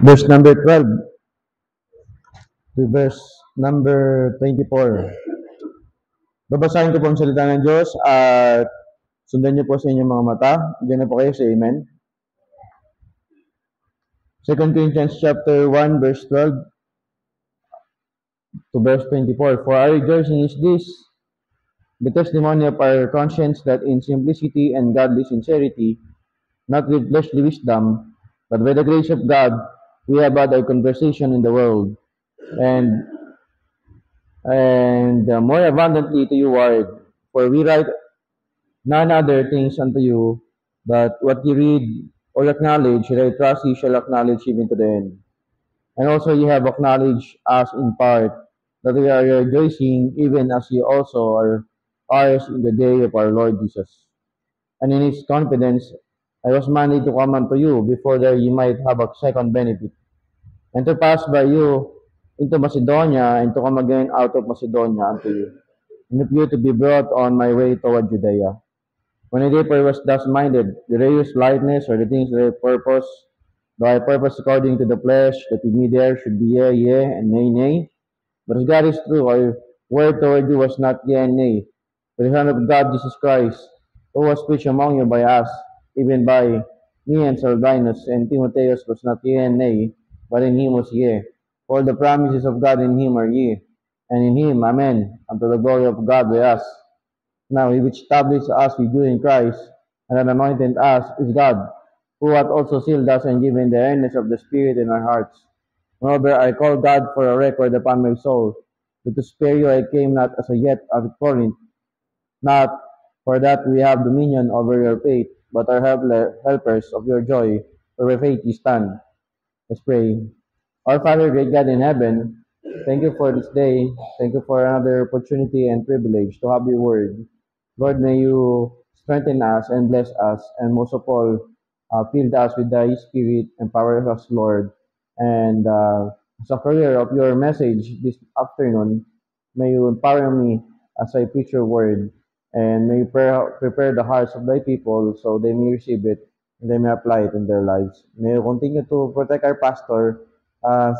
Verse number 12 to verse number 24. Babasahin ko po ang salita ng Diyos at sundan niyo po sa inyong mga mata. Diyan na po kayo sa Amen. 2 Corinthians chapter 1 verse 12 to verse 24. For our rejoicing is this, the testimony of our conscience, that in simplicity and godly sincerity, not with fleshly wisdom, but by the grace of God, we have had our conversation in the world, and more abundantly to you word. For we write none other things unto you, but what you read or acknowledge, that I trust ye shall acknowledge even to the end. And also ye have acknowledged us in part, that we are rejoicing, even as ye also are ours in the day of our Lord Jesus. And in his confidence, I was minded to come unto you, before that ye might have a second benefit, and to pass by you into Macedonia, and to come again out of Macedonia unto you, and of you to be brought on my way toward Judea. When I therefore was thus minded, the various lightness, or the things that I purpose, though I purpose according to the flesh, that in me there should be yea, yea, and nay, nay. But as God is true, our word toward you was not yea and nay, but the Son of God Jesus Christ, who was preached among you by us, even by me and Silvanus and Timotheus, was not yea and nay, but in him was yea. For the promises of God in him are yea, and in him, amen, unto the glory of God by us. Now he which established us with you in Christ, and hath anointed us, is God, who hath also sealed us and given the earnest of the Spirit in our hearts. Moreover, I call God for a record upon my soul, that to spare you I came not as yet out of Corinth, not for that we have dominion over your faith, but are helpers of your joy, for by faith you stand. Let's pray. Our Father, great God in heaven, thank you for this day. Thank you for another opportunity and privilege to have your word. Lord, may you strengthen us and bless us, and most of all, fill us with thy Spirit, empower us, Lord. And as a carrier of your message this afternoon, may you empower me as I preach your word, and may you prepare the hearts of thy people so they may receive it and they may apply it in their lives. May you continue to protect our pastor as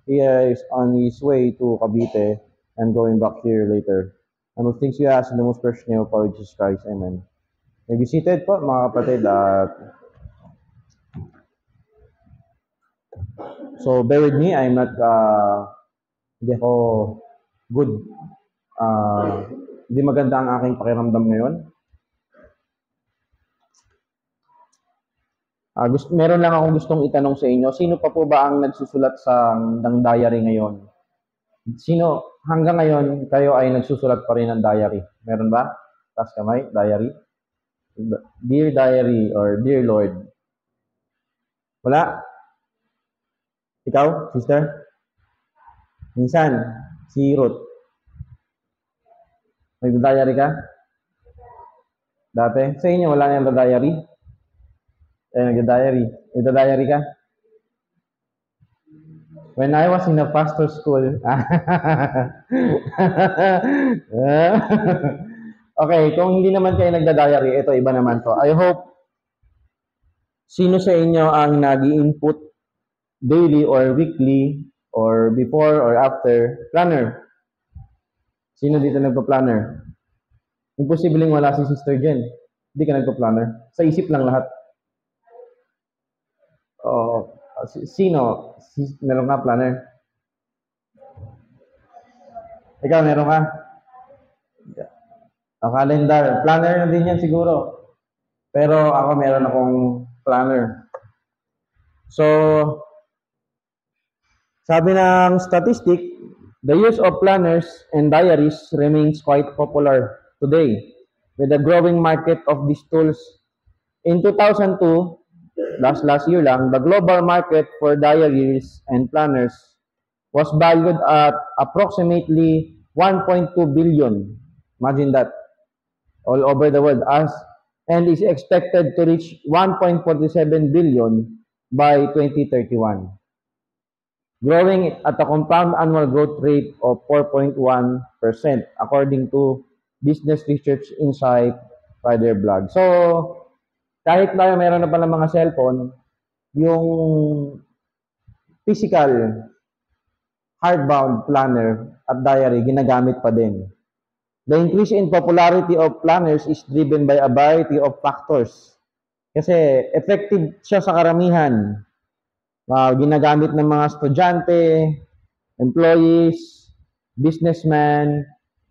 he is on his way to Cavite and going back here later. And those things we ask in the most precious name of our Jesus Christ. Amen. May be seated po mga kapatid. So bear with me. I'm not, hindi ako good. Hindi maganda ang aking pakiramdam ngayon. Meron lang akong gustong itanong sa inyo. Sino pa po ba ang nagsusulat ng diary ngayon? Sino, hanggang ngayon, kayo ay nagsusulat pa rin ng diary? Meron ba? Taas kamay, diary? Dear Diary or Dear Lord? Wala? Ikaw, sister? Minsan, si Ruth. May diary ka? Dati? Sa inyo, wala nang diary? Nag-diary. Nag-diary ka? When I was in a pastor school. Okay, kung hindi naman kayo nagda-diary, ito iba naman to. I hope sino sa inyo ang nag-i-input daily or weekly or before or after planner? Sino dito nagpa-planner? Imposibleng wala si Sister Jen. Hindi ka nagpa-planner. Sa isip lang lahat. Sino? Meron ka planner? Ikaw, meron ka? Calendar. Planner na din yan siguro. Pero ako meron akong planner. So, sabi ng statistic, the use of planners and diaries remains quite popular today with a growing market of these tools. In 2002, last year lang, the global market for diaries and planners was valued at approximately 1.2 billion. Imagine that. All over the world, and is expected to reach 1.47 billion by 2031, growing at a compound annual growth rate of 4.1%, according to Business Research Insight by their blog. So, kahit tayo meron na pala mga cellphone, yung physical, hardbound planner at diary ginagamit pa din. The increase in popularity of planners is driven by a variety of factors. Kasi effective siya sa karamihan. Ginagamit ng mga estudyante, employees, businessmen,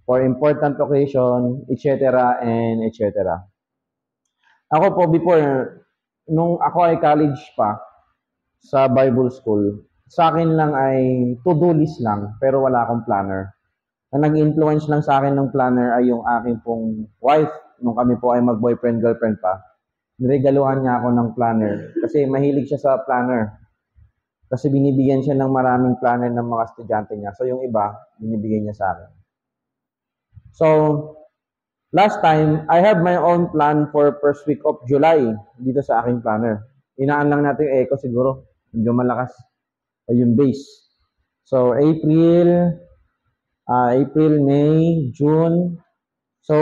for important occasion, etc. and etc. Ako po before, nung ako ay college pa sa Bible School, sa akin lang ay to-do list lang, pero wala akong planner. Ang nag-influence lang sa akin ng planner ay yung aking pong wife, nung kami po ay mag-boyfriend-girlfriend pa. Niregaluhan niya ako ng planner kasi mahilig siya sa planner. Kasi binibigyan siya ng maraming planner ng mga estudyante niya. So yung iba, binibigyan niya sa akin. So, last time, I have my own plan for first week of July dito sa aking planner. Inaan lang natin yung echo siguro. Medyo malakas yung base. So, April, May, June. So,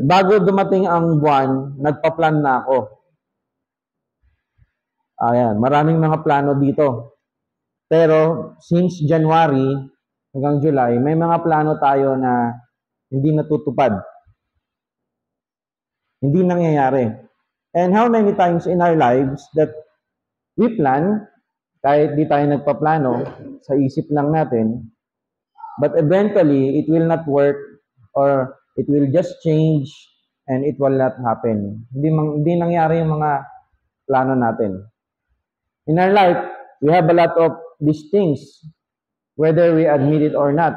bago dumating ang buwan, nagpa-plan na ako. Ayan, maraming mga plano dito. Pero, since January hanggang July, may mga plano tayo na hindi natutupad. Hindi nangyayari. And how many times in our lives that we plan, kahit di tayo nagpa-plano, sa isip lang natin, but eventually, it will not work or it will just change and it will not happen. Hindi nangyari yung mga plano natin. In our life, we have a lot of these things, whether we admit it or not.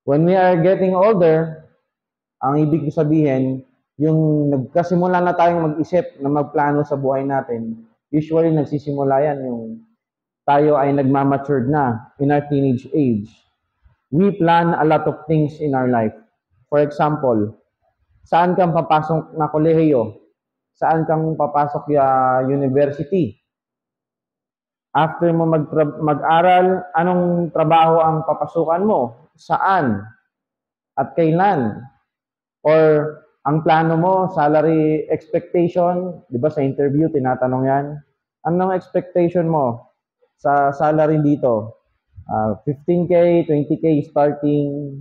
When we are getting older, ang ibig sabihin, yung nagkasimula na tayong mag-isip na magplano sa buhay natin, usually nagsisimula yan yung tayo ay nagmamatured na in our teenage age. We plan a lot of things in our life. For example, saan kang papasok na kolehiyo? Saan kang papasok ya university? After mo mag-aral, anong trabaho ang papasukan mo? Saan? At kailan? Or ang plano mo, salary expectation, di ba sa interview, tinatanong yan. Anong expectation mo sa salary dito? 15K, 20K starting.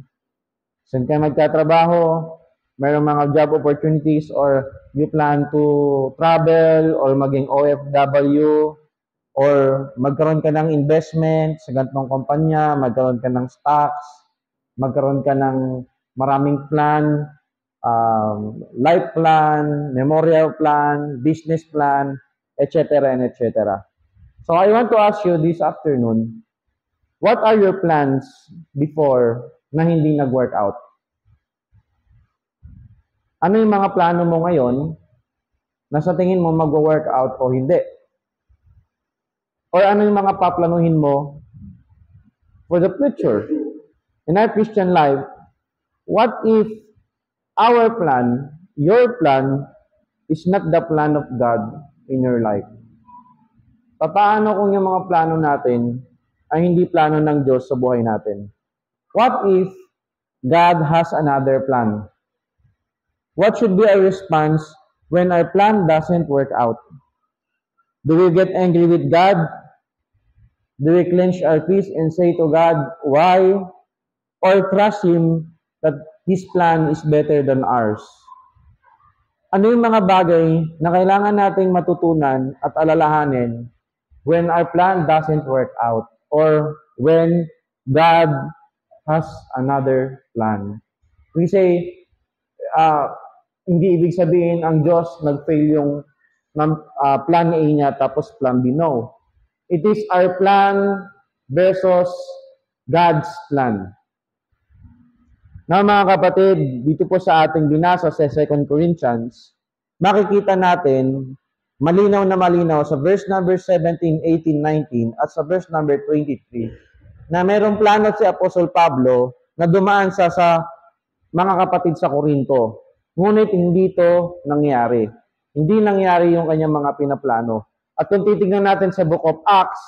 Saan kayo magtatrabaho? Mayroong mga job opportunities or you plan to travel or maging OFW or magkaroon ka ng investment sa ganitong kumpanya, magkaroon ka ng stocks, magkaroon ka ng maraming plan, life plan, memorial plan, business plan, etc. and etc. So I want to ask you this afternoon, what are your plans before na hindi nag-work out? Ano yung mga plano mo ngayon na sa tingin mo mag-work out o hindi? Or ano yung mga paplanuhin mo for the future? In our Christian life, what if our plan, your plan, is not the plan of God in your life? Paano kung yung mga plano natin ay hindi plano ng Diyos sa buhay natin? What if God has another plan? What should be our response when our plan doesn't work out? Do we get angry with God? Do we clench our fist and say to God, why? Or trust Him that His plan is better than ours? Ano yung mga bagay na kailangan nating matutunan at alalahanin when our plan doesn't work out or when God has another plan? We say, hindi ibig sabihin ang Diyos nag-fail yung plan A niya tapos plan B. No. It is our plan versus God's plan. Now mga kapatid, dito po sa ating binasa sa 2 Corinthians, makikita natin malinaw na malinaw sa verse number 17, 18, 19 at sa verse number 23 na mayroong plano si Apostol Pablo na dumaan sa mga kapatid sa Korinto. Ngunit hindi ito nangyari. Hindi nangyari yung kanyang mga pinaplano. At kung titignan natin sa Book of Acts,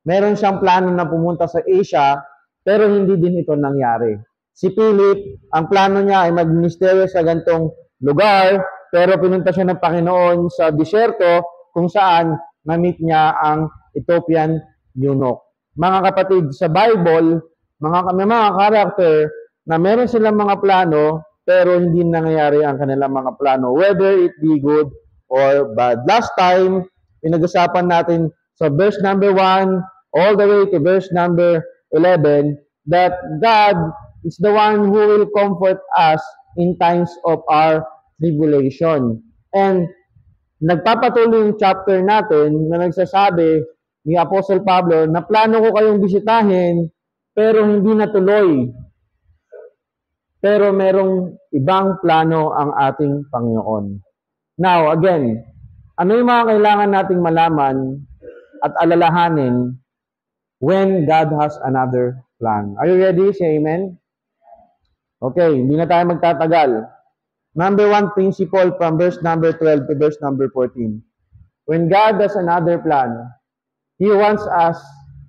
meron siyang plano na pumunta sa Asia, pero hindi din ito nangyari. Si Philip, ang plano niya ay mag-ministeryo sa gantong lugar, pero pinunta siya ng Panginoon sa disyerto kung saan na-meet niya ang Ethiopian eunuch. Mga kapatid, sa Bible, may mga character na meron silang mga plano, pero hindi nangyayari ang kanilang mga plano, whether it be good or bad. Last time, pinag-usapan natin sa verse number 1 all the way to verse number 11 that God is the one who will comfort us in times of our tribulation. And nagpapatuloy yung chapter natin na nagsasabi ni Apostle Pablo na plano ko kayong bisitahin pero hindi natuloy. Pero merong ibang plano ang ating Panginoon. Now, again, ano yung mga kailangan nating malaman at alalahanin when God has another plan? Are you ready? Say amen? Okay, hindi na tayo magtatagal. Number 1 principle from verse number 12 to verse number 14. When God has another plan, He wants us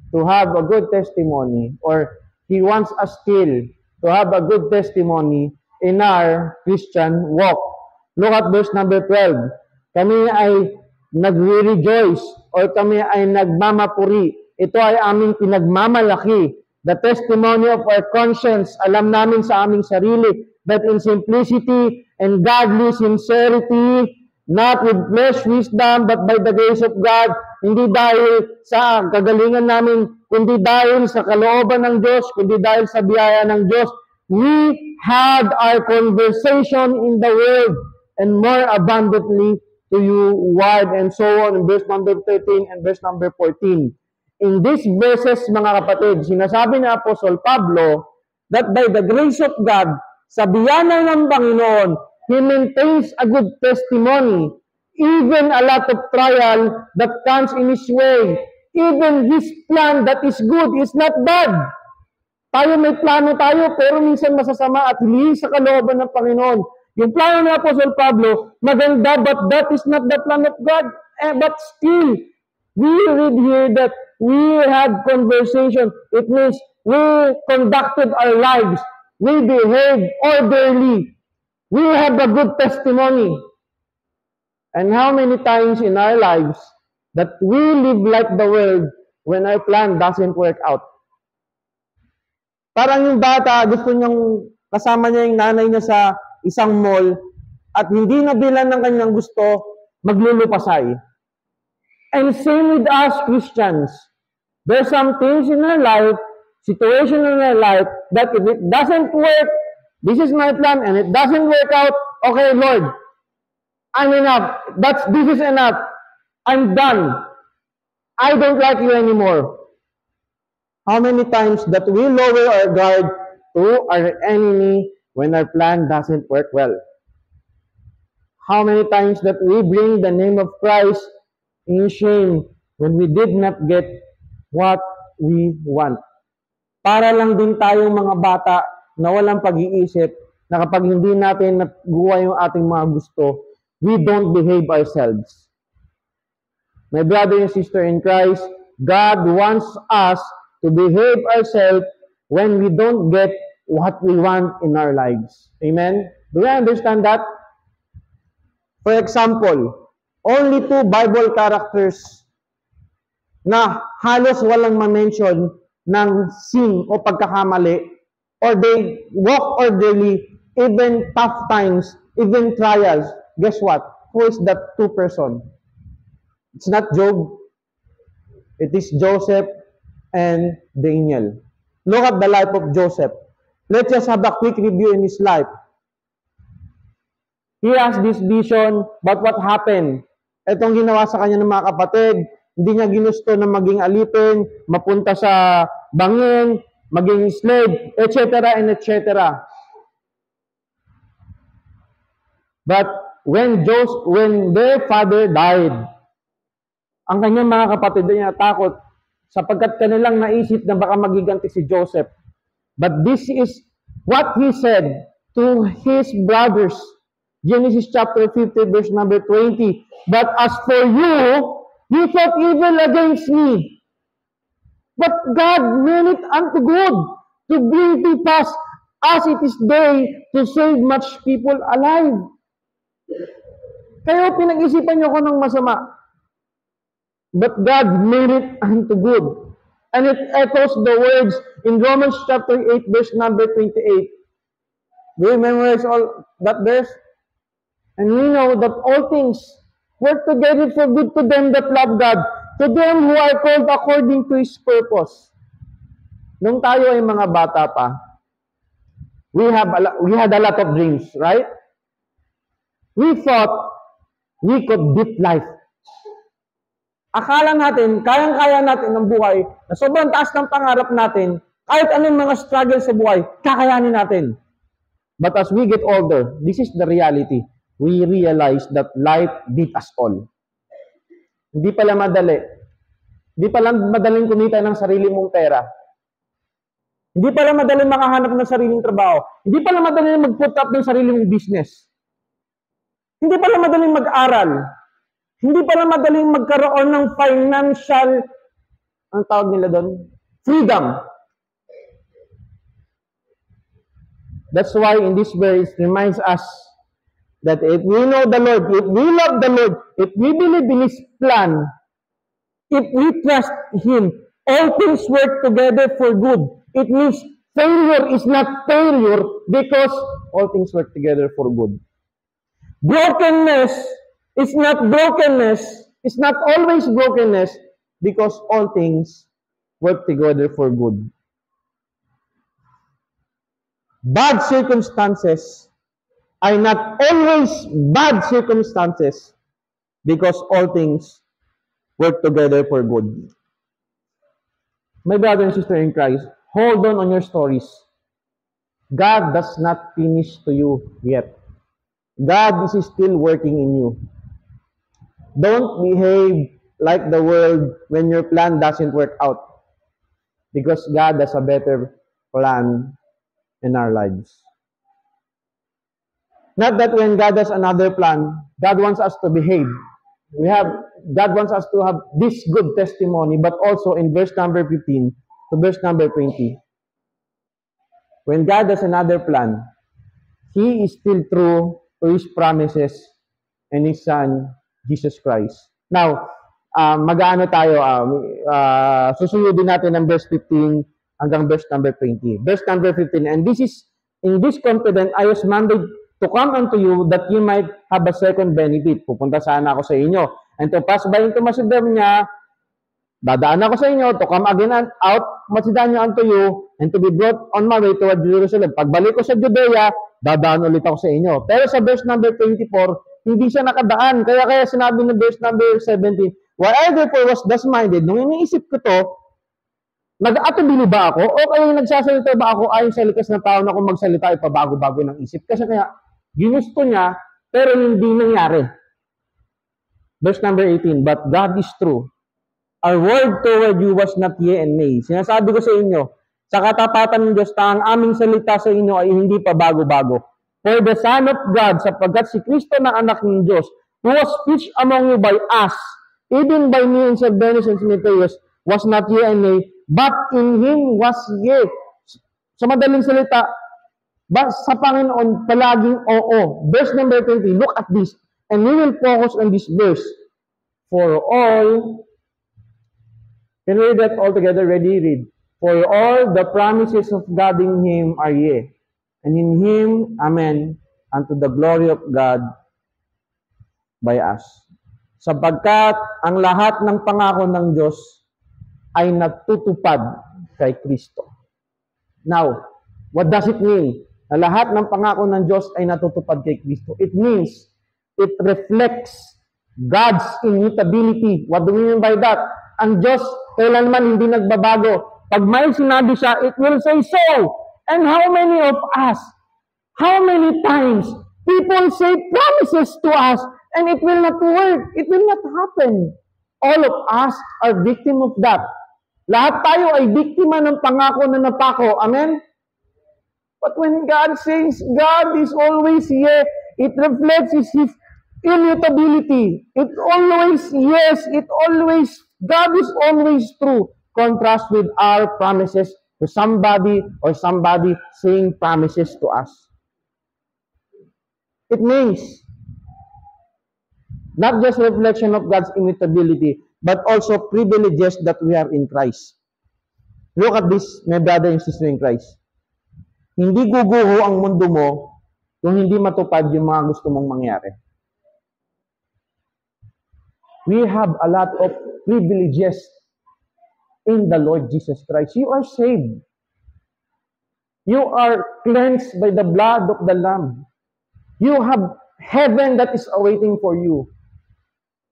to have a good testimony, or He wants us still to have a good testimony in our Christian walk. Look at verse number 12. Kami ay nagre-rejoice or kami ay nagmamapuri. Ito ay aming pinagmamalaki. The testimony of our conscience. Alam namin sa aming sarili that in simplicity and godly sincerity, not with flesh wisdom, but by the grace of God, hindi dahil sa kagalingan namin, kundi dahil sa kalooban ng Diyos, kundi dahil sa biyaya ng Diyos, we had our conversation in the world and more abundantly to you wide, and so on in verse number 13 and verse number 14. In these verses, mga kapatid, sinasabi ni Apostle Pablo that by the grace of God, sa biyaya ng Panginoon, He maintains a good testimony. Even a lot of trial that comes in His way. Even His plan that is good is not bad. Tayo may plano tayo, pero minsan masasama at hindi sa kalooban ng Panginoon. Yung plano ni Apostle Pablo, maganda, but that is not the plan of God. But still, we read here that we had conversation. It means we conducted our lives. We behaved orderly. We have a good testimony. And how many times in our lives that we live like the world when our plan doesn't work out? Parang yung bata, gusto niyang kasama niya yung nanay niya sa isang mall at hindi nabilan ng kanyang gusto, maglulupasay. And same with us Christians. There's some things in our life, situation in our life, that if it doesn't work, this is my plan, and it doesn't work out, okay, Lord, I'm enough. This is enough. I'm done. I don't like you anymore. How many times that we lower our guard to our enemy when our plan doesn't work well? How many times that we bring the name of Christ in shame when we did not get what we want? Para lang din tayong mga bata na walang pag-iisip na kapag hindi natin nagawa yung ating mga gusto, we don't behave ourselves. My brother and sister in Christ, God wants us to behave ourselves when we don't get what we want in our lives. Amen? Do you understand that? For example, only 2 Bible characters na halos walang ma-mention ng sin o pagkakamali, or they walk orderly, even tough times, even trials. Guess what? Who is that 2 person? It's not Job. It is Joseph and Daniel. Look at the life of Joseph. Let's just have a quick review in his life. He has this vision, but what happened? Itong ginawa sa kanya ng mga kapatid, hindi niya ginusto na maging alipin, mapunta sa bangin, maging slave, etc. and etc. But when their father died, ang kanyang mga kapatid ay natakot sapagkat kanilang naisip na baka magiganti si Joseph. But this is what he said to his brothers. Genesis chapter 50 verse number 20. But as for you, you thought evil against me. But God meant it unto good, to bring to pass as it is day, to save much people alive. Kayo pinag-isipan niyo ko ng masama. But God made it unto good. And it echoes the words in Romans chapter 8, verse number 28. Do you memorize all that verse? And we know that all things work together for good to them that love God, to them who are called according to His purpose. Nung tayo ay mga bata pa, we had a lot of dreams, right? We thought we could beat life. Akala natin, kayang-kaya natin ang buhay, na sobrang taas ng pangarap natin, kahit anong mga struggle sa buhay, kakayanin natin. But as we get older, this is the reality. We realize that life beat us all. Hindi pala madali. Hindi pala madaling kumita ng sarili mong pera. Hindi pala madaling makahanap ng sariling trabaho. Hindi pala madaling mag-put up ng sarili mong business. Hindi pala madaling mag-aral. Hindi pala madaling magkaroon ng financial, ang tawag nila doon? Freedom. That's why in this verse, it reminds us that if we know the Lord, if we love the Lord, if we believe in His plan, if we trust Him, all things work together for good. It means failure is not failure because all things work together for good. Brokenness is not brokenness, it's not always brokenness because all things work together for good. Bad circumstances are not always bad circumstances because all things work together for good. My brother and sister in Christ, hold on your stories. God does not finish to you yet. God is still working in you. Don't behave like the world when your plan doesn't work out. Because God has a better plan in our lives. Not that when God has another plan, God wants us to behave. God wants us to have this good testimony, but also in verse number 15 to verse number 20. When God has another plan, He is still true to His promises and His Son, Jesus Christ. Now, mag-ano tayo, susuyodin natin ang verse 15 hanggang verse number 20. Verse number 15, and this is, in this confident, I was mandate to come unto you that you might have a second benefit. Pupunta sana ako sa inyo. And to pass by into Macedonia, dadaan ako sa inyo, to come again out Macedonia unto you, and to be brought on my way toward Jerusalem. Pagbalik ko sa Judea, dadaan ulit ako sa inyo. Pero sa verse number 24, hindi siya nakadaan. Kaya sinabi ng verse number 17, while I therefore was thus minded, nung iniisip ko to, nag-atubili ba ako? O kaya nagsasalita ba ako ayon sa likas ng tao na kung magsalita ay pabago-bago ng isip? Kasi kaya, ginusto niya, pero hindi nangyari. Verse number 18, but God is true. Our word toward you was not yea and nay. Sinasabi ko sa inyo, sa katapatan ng Diyos, ang aming salita sa inyo ay hindi pa bago-bago. For the Son of God, sapagkat si Kristo na anak ng Diyos, who was preached among you by us, even by me and Silvanus and Timotheus, was not yea and nay, but in Him was yea. Sa madaling salita, sa Panginoon, palaging oo. Verse number 20, look at this, and we will focus on this verse. For all, can we read that all together? Ready? Read. For all the promises of God in Him are yea, and in Him, amen, unto the glory of God by us. Sapagkat ang lahat ng pangako ng Diyos ay natutupad kay Kristo. Now, what does it mean? Na lahat ng pangako ng Diyos ay natutupad kay Kristo. It means, it reflects God's immutability. What do we mean by that? Ang Diyos, kailanman hindi nagbabago. Pag may sinabi siya, it will say so. And how many of us, how many times, people say promises to us, and it will not work. It will not happen. All of us are victim of that. Lahat tayo ay biktima ng pangako na napako. Amen? But when God says, God is always here, it reflects His immutability. It always, yes, God is always true. Contrast with our promises to somebody or somebody saying promises to us. It means not just reflection of God's immutability, but also privileges that we are in Christ. Look at this, my brother and sister in Christ. Hindi guguho ang mundo mo kung hindi matupad yung mga gusto mong mangyari. We have a lot of privileges in the Lord Jesus Christ. You are saved. You are cleansed by the blood of the Lamb. You have heaven that is awaiting for you.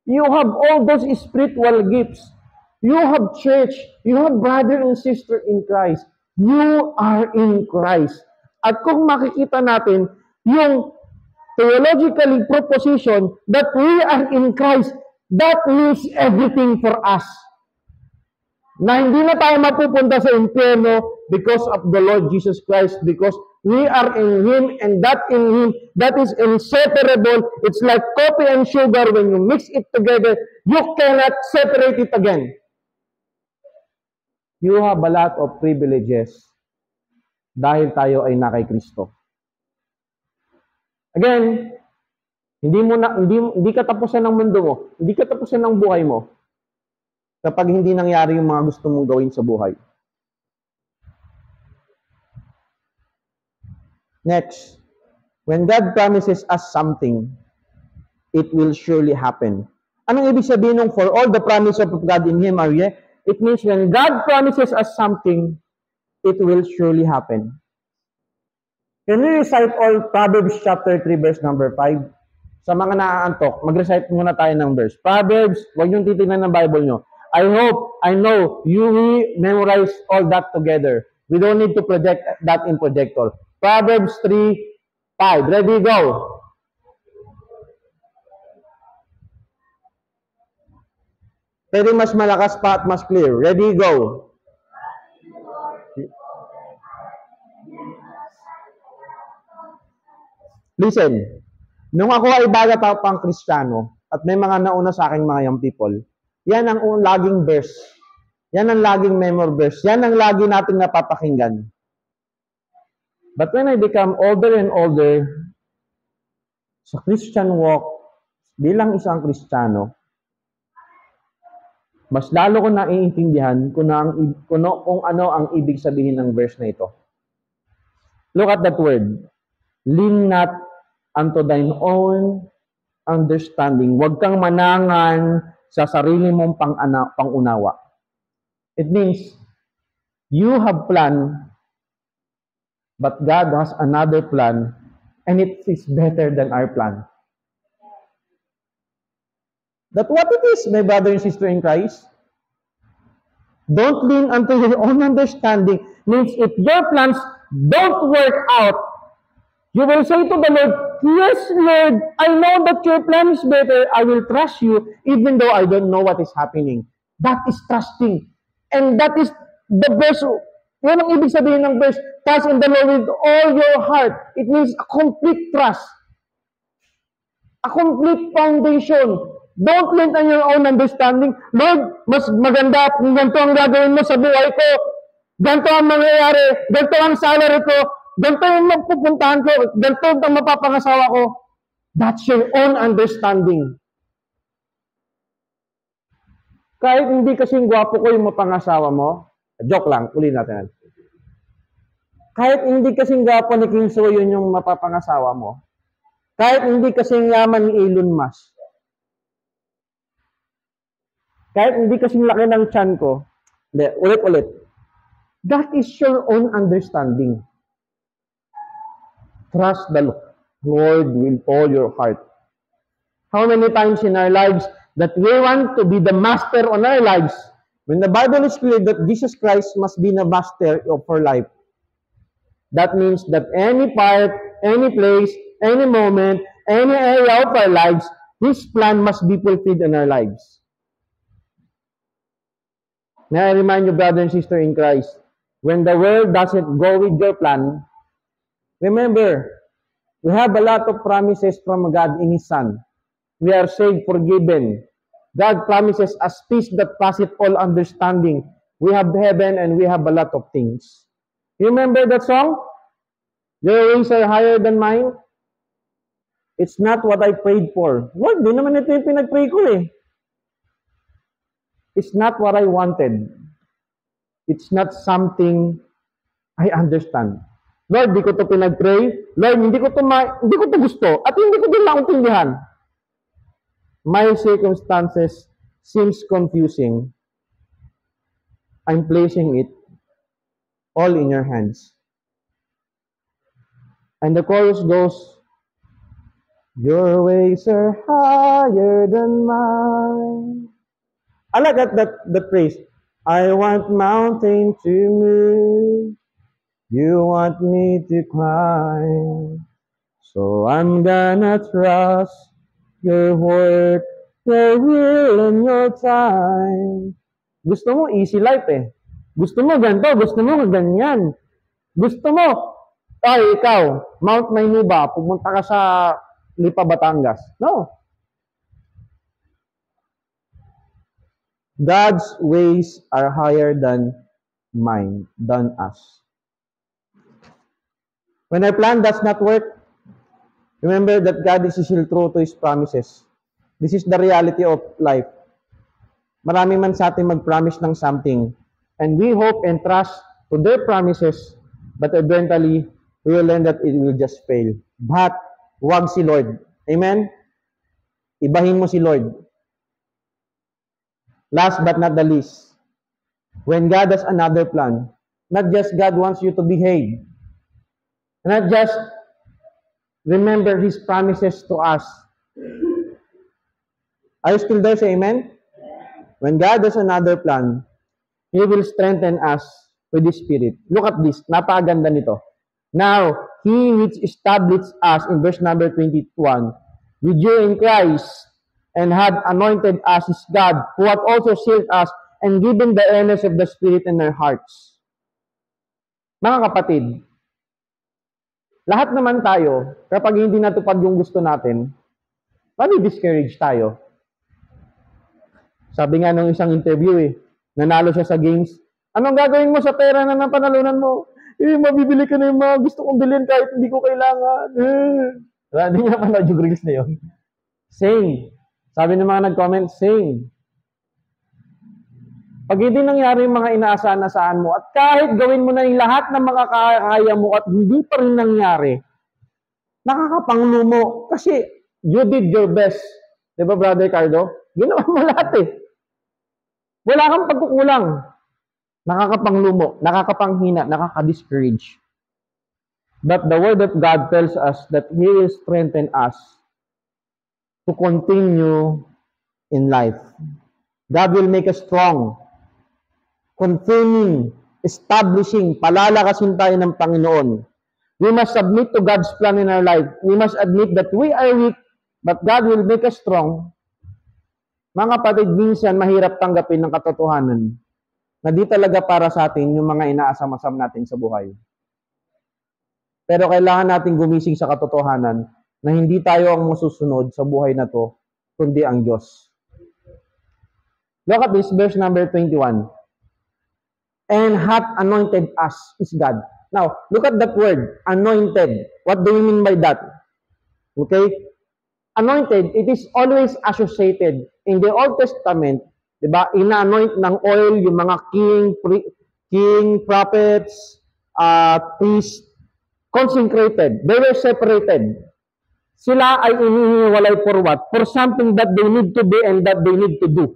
You have all those spiritual gifts. You have church. You have brother and sister in Christ. You are in Christ. At kung makikita natin yung theologically proposition that we are in Christ, that means everything for us. Na hindi na tayo mapupunta sa impyerno because of the Lord Jesus Christ, because we are in Him, and that in Him, that is inseparable. It's like coffee and sugar. When you mix it together, you cannot separate it again. You have a lot of privileges dahil tayo ay na kay Kristo. Again, hindi katapusan ng mundo mo, hindi katapusan ng buhay mo kapag hindi nangyari yung mga gusto mong gawin sa buhay. Next, when God promises us something, it will surely happen. Anong ibig sabihin ng for all the promises of God in Him are yes? It means when God promises us something, it will surely happen. Can we recite all Proverbs chapter 3 verse number 5? Sa mga naaantok, mag-recite muna tayo ng verse. Proverbs, huwag niyong titignan ng Bible nyo. I know, you will memorize all that together. We don't need to project that in projector. Proverbs 3:5. Ready, go. Pero mas malakas pa at mas clear. Ready, go. Listen, nung ako ay baga pang Kristiyano, at may mga nauna sa aking mga young people, yan ang laging verse. Yan ang laging memory verse. Yan ang lagi nating napapakinggan. But when I become older and older, sa Christian walk, bilang isang Kristiyano, mas lalo ko naiintindihan kung ano ang ibig sabihin ng verse na ito. Look at that word. Lean not unto thine own understanding. Huwag kang manangan sa sarili mong pangunawa. It means, you have plan, but God has another plan, and it is better than our plan. That's what it is, my brother and sister in Christ. Don't lean unto your own understanding. Means if your plans don't work out, you will say to the Lord, yes, Lord, I know that your plan is better. I will trust you even though I don't know what is happening. That is trusting. And that is the verse. Yan ang ibig sabihin ng verse. Trust in the Lord with all your heart. It means a complete trust. A complete foundation. Don't lean on your own understanding. Lord, mas maganda kung ganito ang gagawin mo sa buhay ko. Ganito ang mangyayari. Ganito ang salary ko. Ganito yung magpupuntahan ko. Ganito ang mapapangasawa ko. That's your own understanding. Kahit hindi kasing gwapo ko yung mapangasawa mo, joke lang, ulit natin. Kahit hindi kasing gwapo ni King So yun yung mapapangasawa mo, kahit hindi kasing yaman ni Elon Musk, kahit hindi kasing laki ng tiyan ko, ulit. That is your own understanding. Trust the Lord with all your heart. How many times in our lives that we want to be the master on our lives, when the Bible is clear that Jesus Christ must be the master of our life. That means that any part, any place, any moment, any area of our lives, His plan must be fulfilled in our lives. May I remind you, brother and sister in Christ, when the world doesn't go with your plan, remember, we have a lot of promises from God in His Son. We are saved, forgiven. God promises us peace that passeth all understanding. We have heaven and we have a lot of things. You remember that song? Your ways are higher than mine. It's not what I prayed for. Lord, di naman ito yung pinag-pray ko eh. It's not what I wanted. It's not something I understand. Lord, di ko to pinag-pray. Lord, hindi ko to gusto. At hindi ko din maintindihan. My circumstances seems confusing. I'm placing it all in your hands. And the chorus goes, your ways are higher than mine. I like that phrase. I want mountain to move. You want me to climb. So I'm gonna trust your word, your will, and your time. Gusto mo easy life eh. Gusto mo ganito, gusto mo ganyan. Gusto mo, ikaw, Mount Maynuba, pumunta ka sa Lipa, Batangas. No. God's ways are higher than mine, than us. When our plan does not work, remember that God is still true to His promises. This is the reality of life. Marami man sa atin mag-promise ng something, and we hope and trust to their promises, but eventually, we will learn that it will just fail. But, wag si Lord. Amen? Ibahin mo si Lord. Last but not the least, when God has another plan, not just God wants you to behave, not just remember His promises to us. Are you still there? Say amen? When God has another plan, He will strengthen us with His Spirit. Look at this. Napakaganda nito. Now, He which established us, in verse number 21, with you in Christ, and had anointed us is God, who hath also sealed us, and given the earnest of the Spirit in our hearts. Mga kapatid, lahat naman tayo, kapag hindi natupad yung gusto natin, discourage tayo. Sabi nga nung isang interview nanalo siya sa games, anong gagawin mo sa pera na napanalunan mo? Mabibili ka na yung mga gusto kong bilhin kahit hindi ko kailangan. Hindi niya pala yung reels na yun. Same. Sabi ng mga nag-comment, same. Pag hindi nangyari yung mga inaasahan-asaan mo, at kahit gawin mo na yung lahat ng mga kaya mo at hindi pa rin nangyari, nakakapanglo mo. Kasi you did your best. Diba, Brother Cardo? Ginawa mo lahat Wala kang pagkukulang. Nakakapanglo mo, nakakapanghina, nakaka-discourage. But the Word of God tells us that He will strengthen us to continue in life. God will make us strong. Confirming, establishing, palalakasin tayo ng Panginoon. We must submit to God's plan in our life. We must admit that we are weak, but God will make us strong. Mga kapatid, minsan mahirap tanggapin ng katotohanan na di talaga para sa atin yung mga inaasam-asam natin sa buhay. Pero kailangan natin gumising sa katotohanan na hindi tayo ang masusunod sa buhay na to, kundi ang Diyos. Look at this, verse number 21. And hath anointed us is God. Now, look at that word, anointed. What do we mean by that? Okay? Anointed, it is always associated. In the Old Testament, diba, ina-anoint ng oil yung mga king, prophets, priests, consecrated. They were separated. Sila ay inihiwalay for what? For something that they need to be and that they need to do.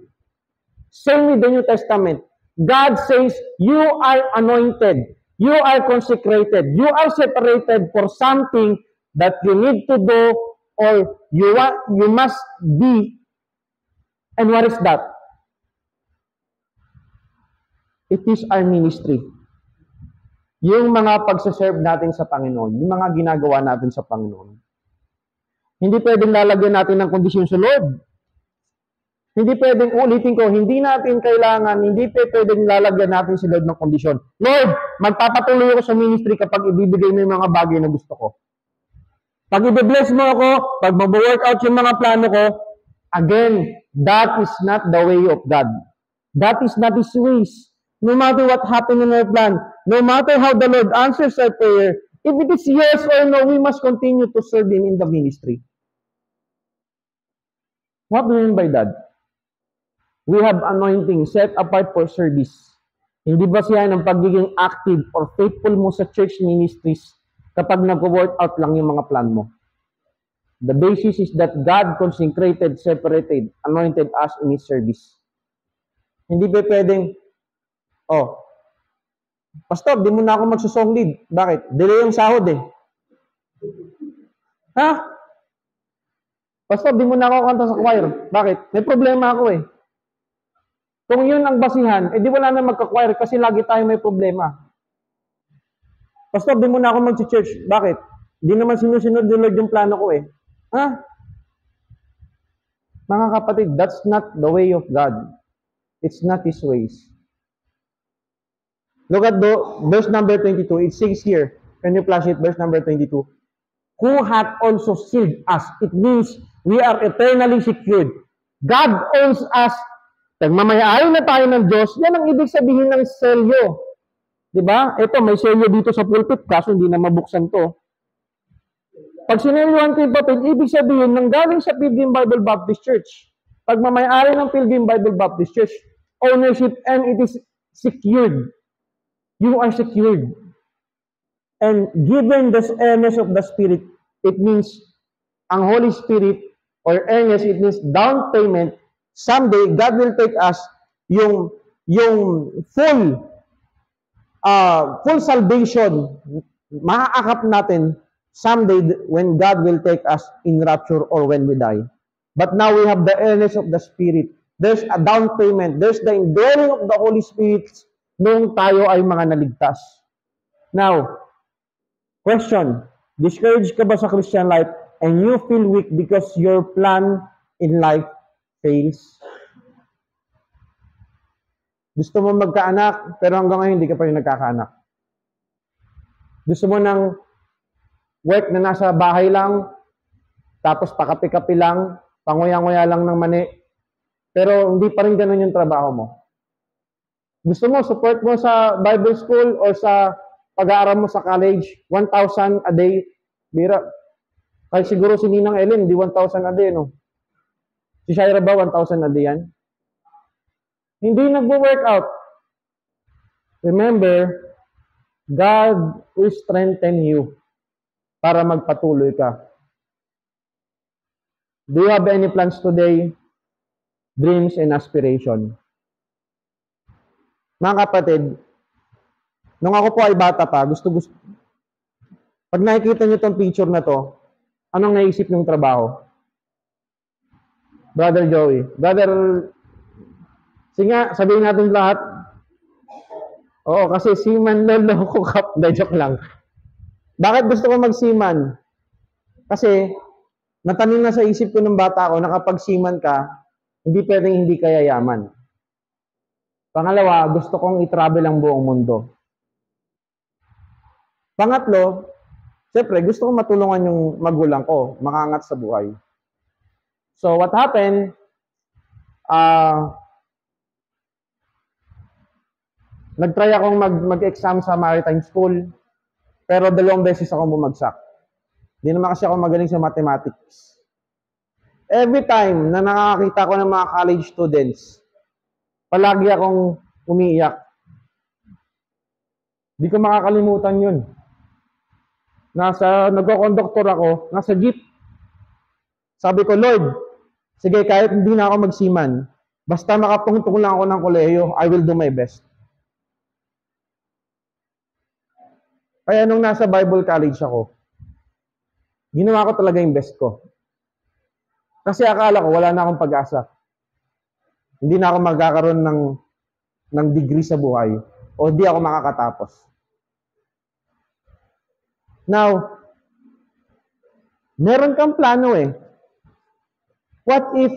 Same with the New Testament. God says, you are anointed. You are consecrated. You are separated for something that you need to do or you must be. And what is that? It is our ministry. Yung mga pagsaserve natin sa Panginoon, yung mga ginagawa natin sa Panginoon. Hindi pwedeng lalagyan natin ng kondisyon sa Lord. Hindi pwedeng, ulitin ko, hindi natin kailangan, hindi pwedeng lalagyan natin si Lord ng kondisyon. Lord, magpapatuloy ako sa ministry kapag ibibigay mo yung mga bagay na gusto ko. Pag i-bless mo ako, pag mag-workout yung mga plano ko, again, that is not the way of God. That is not His ways. No matter what happened in our plan, no matter how the Lord answers our prayer, if it is yes or no, we must continue to serve Him in the ministry. What do you mean by that? We have anointing set apart for service. Hindi ba siya ng pagiging active or faithful mo sa church ministries kapag nag-work out lang yung mga plan mo? The basis is that God consecrated, separated, anointed us in His service. Hindi ba pwedeng, Pastor, di mo na ako magsusong lead. Bakit? Delay yung sahod eh. Ha? Pastor, di mo na ako kanta sa choir. Bakit? May problema ako eh. Kung yun ang basihan, di wala na magka-choir kasi lagi tayo may problema. Pastor, di mo na ako mag-church. Bakit? Di naman sinusunod ni Lord yung plano ko eh. Ha? Mga kapatid, that's not the way of God. It's not His ways. Look at verse number 22. It says here, can you flash it? Verse number 22. Who hath also sealed us. It means we are eternally secured. God owns us. Nagmamayari na tayo ng Diyos. Yan ang ibig sabihin ng selyo. Diba? Ito, may selyo dito sa pulpit, kaso hindi na mabuksan to. Pag sinelyuhan ko yung papel, ibig sabihin nang galing sa Pilgrim Bible Baptist Church. Pagmamayari ng Pilgrim Bible Baptist Church, ownership, and it is secured. You are secured. And given the earnest of the Spirit, it means ang Holy Spirit or earnest, it means down payment. Someday, God will take us yung full salvation, maaakap natin someday when God will take us in rapture or when we die. But now we have the earnest of the Spirit. There's a down payment. There's the indwelling of the Holy Spirit nung tayo ay mga naligtas. Now, question, discouraged ka ba sa Christian life and you feel weak because your plan in life fails? Gusto mo magkaanak, pero hanggang ngayon hindi ka pa rin nagkakaanak. Gusto mo ng work na nasa bahay lang, tapos pakapi-kapi lang, panguya-nguya lang ng mani, pero hindi pa rin ganun yung trabaho mo. Gusto mo, support mo sa Bible school or sa pag-aaral mo sa college, 1,000 a day, bira. Kahit siguro si Ninang Ellen, di 1,000 a day, no? Si Shaira ba, 1,000 a day yan? Hindi nagwo-workout. Remember, God will strengthen you para magpatuloy ka. Do you have any plans today? Dreams and aspiration. Mga kapatid, nung ako po ay bata pa, gusto. Pag nakikita niyo tong picture na to, anong naisip ng trabaho? Brother Joey. Sige nga, sabihin natin lahat. Oo, kasi seaman lolo ko kap. Joke lang. Bakit gusto ko mag-seaman? Kasi, natanim na sa isip ko ng bata ko na kapag seaman ka, hindi pwedeng hindi ka yayaman. Pangalawa, gusto kong i-travel ang buong mundo. Pangatlo, siyempre, gusto kong matulungan yung magulang ko, makangat sa buhay. So, what happened? Nag-try akong mag-exam sa maritime school, pero 2 beses ako bumagsak. Hindi naman kasi ako magaling sa mathematics. Every time na nakakita ko ng mga college students, palagi akong umiiyak. Hindi ko makakalimutan yun. Nagko-conductor ako, nasa jeep. Sabi ko, Lord, sige, kahit hindi na ako magsiman, basta makapungtong lang ako ng kolehiyo, I will do my best. Kaya nung nasa Bible college ako, ginawa ko talaga yung best ko. Kasi akala ko wala na akong pag-asa. Hindi na ako magkakaroon ng degree sa buhay o hindi ako makakatapos. Now, meron kang plano eh. What if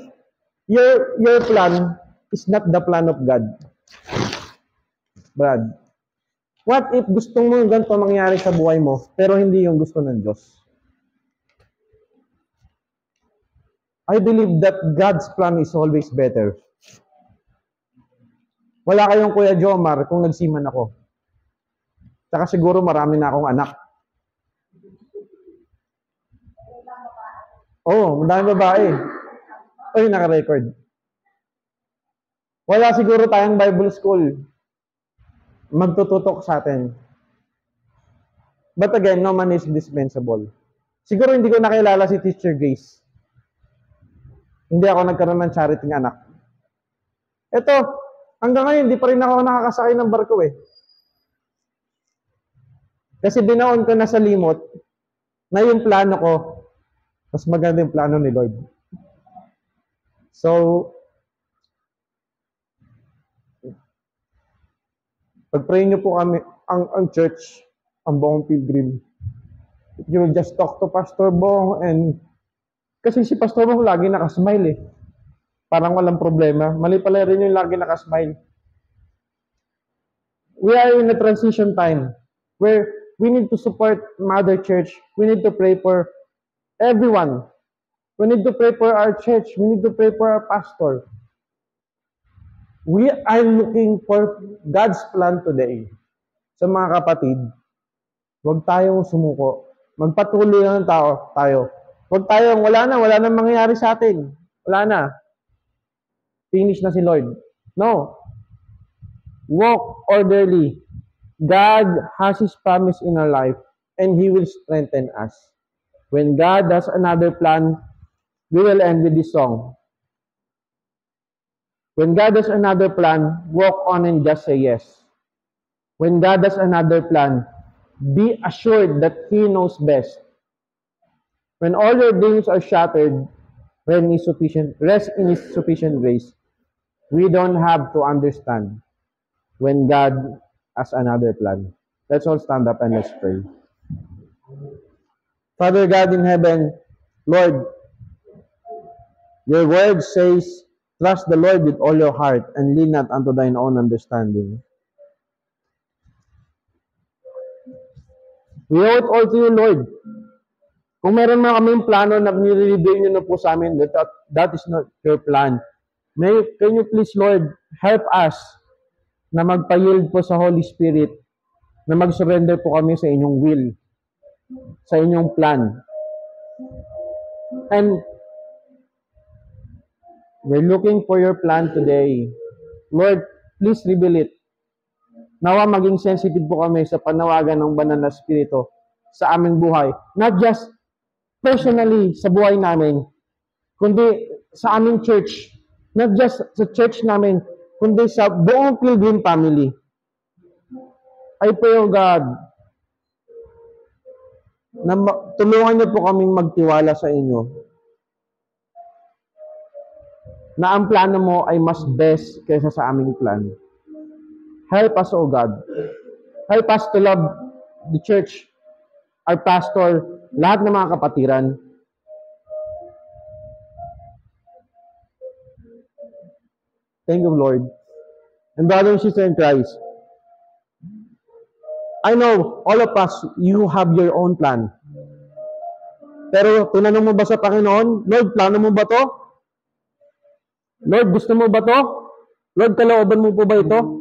your plan is not the plan of God? Brad, what if gusto mo ganito mangyari sa buhay mo pero hindi yung gusto ng Diyos? I believe that God's plan is always better. Wala kayong Kuya Jomar kung nagsiman ako. Saka siguro marami na akong anak. Oo, madami babae. Ay, naka-record. Wala siguro tayong Bible school. magtututok sa atin. But again, no man is dispensable. Siguro hindi ko nakilala si Teacher Grace. Hindi ako nagkaroon ng charity ng anak. Ito, hanggang ngayon, hindi pa rin ako nakakasakay ng barko eh. Kasi binaon ko na sa limot na yung plano ko, mas maganda yung plano ni Lord. So, pag-pray niyo po kami, ang church, ang buong pilgrim. You will just talk to Pastor Bong and kasi si Pastor Bong lagi nakasmile eh. Parang walang problema. Mali pala rin yung lagi nakasmile. We are in a transition time where we need to support Mother Church. We need to pray for everyone. We need to pray for our church. We need to pray for our pastor. We are looking for God's plan today. Sa mga kapatid, huwag tayong sumuko. Magpatuloy lang tayo. Huwag tayong, wala na mangyayari sa atin. Wala na. Finish na si Lord. No. Walk orderly. God has His promise in our life and He will strengthen us. When God has another plan, we will end with this song. When God has another plan, walk on and just say yes. When God has another plan, be assured that He knows best. When all your dreams are shattered, rest in His sufficient grace. We don't have to understand when God has another plan. Let's all stand up and let's pray. Father God in heaven, Lord, your word says, trust the Lord with all your heart and lean not unto thine own understanding. We owe it all to you, Lord. Kung meron man kaming plano na nire-reveal nyo na po sa amin, that is not your plan. Can you please, Lord, help us na magpa-yield po sa Holy Spirit, na mag-surrender po kami sa inyong will, sa inyong plan. And we're looking for your plan today. Lord, please reveal it. Nawa maging sensitive po kami sa panawagan ng banal na Espiritu sa aming buhay. Not just personally sa buhay namin, kundi sa aming church. Not just sa church namin, kundi sa buong Pilgrim family. I pray, O God, na tulungan niyo po kaming magtiwala sa inyo. Na ang plano mo ay mas best kaysa sa aming plan. Help us, O God. Help us to love the church, our pastor, lahat ng mga kapatiran. Thank you, Lord. And brothers and sisters in Christ, I know, all of us, you have your own plan. Pero tinanong mo ba sa Panginoon, Lord, plano mo ba to? Lord, gusto mo ba to? Lord, kalooban mo po ba ito?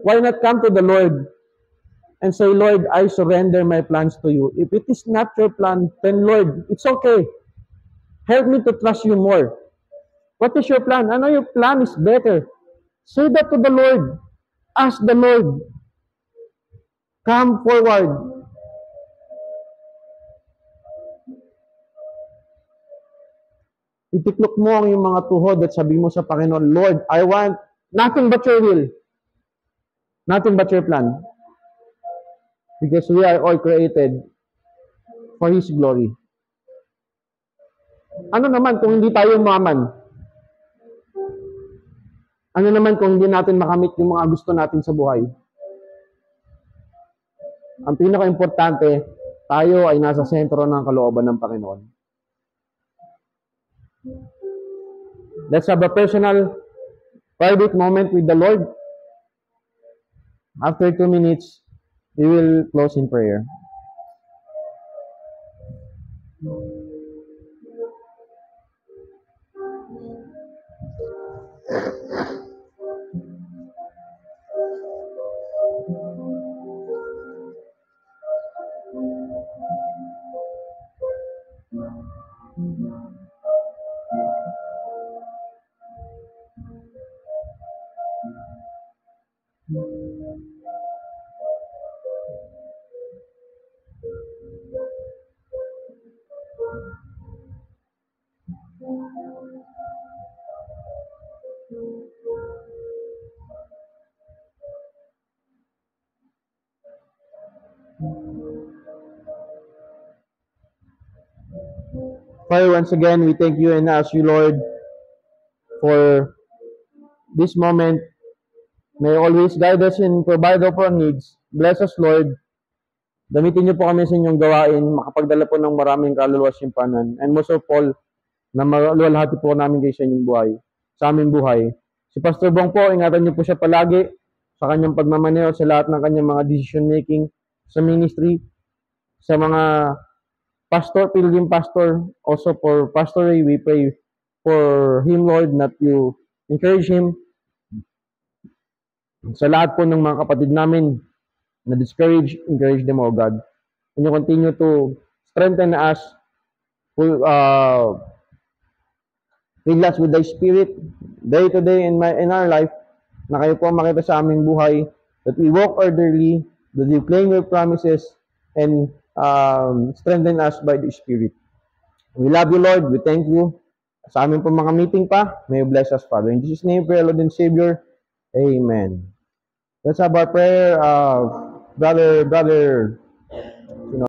Why not come to the Lord and say, Lord, I surrender my plans to you. If it is not your plan, then Lord, it's okay. Help me to trust you more. What is your plan? I know your plan is better. Say that to the Lord. Ask the Lord. Come forward. Itiklok mo ang iyong mga tuhod at sabi mo sa Panginoon, Lord, I want nothing but your will. Nothing but your plan. Because we are all created for His glory. Ano naman kung hindi tayo maman? Ano naman kung hindi natin makamit yung mga gusto natin sa buhay? Ang pinaka-importante, tayo ay nasa sentro ng kalooban ng Panginoon. Let's have a personal, private moment with the Lord. After 2 minutes, we will close in prayer. Father, once again, we thank you and ask you, Lord, for this moment. May you always guide us and provide for our needs. Bless us, Lord. Gamitin niyo po kami sa inyong gawain, makapagdala po ng maraming kaluluwa simpanan. And most of all, na maluwalhati po namin kayo sa inyong buhay, sa aming buhay. Si Pastor Bong po, ingatan niyo po siya palagi sa kanyang pagmamaneho, sa lahat ng kanyang mga decision making sa ministry, sa mga pastor, pilgrim pastor, also for Pastor Ray, we pray for him, Lord, that you encourage him. Sa lahat po ng mga kapatid namin na discourage, encourage them, oh God. And you continue to strengthen us, fill us with the Spirit day to day in our life, na kayo po makita sa aming buhay, that we walk orderly, that we claim your promises, and strengthen us by the Spirit. We love you, Lord. We thank you. Sa aming po mga meeting pa, may you bless us, Father. In Jesus' name, pray, Lord and Savior. Amen. Let's have our prayer, Brother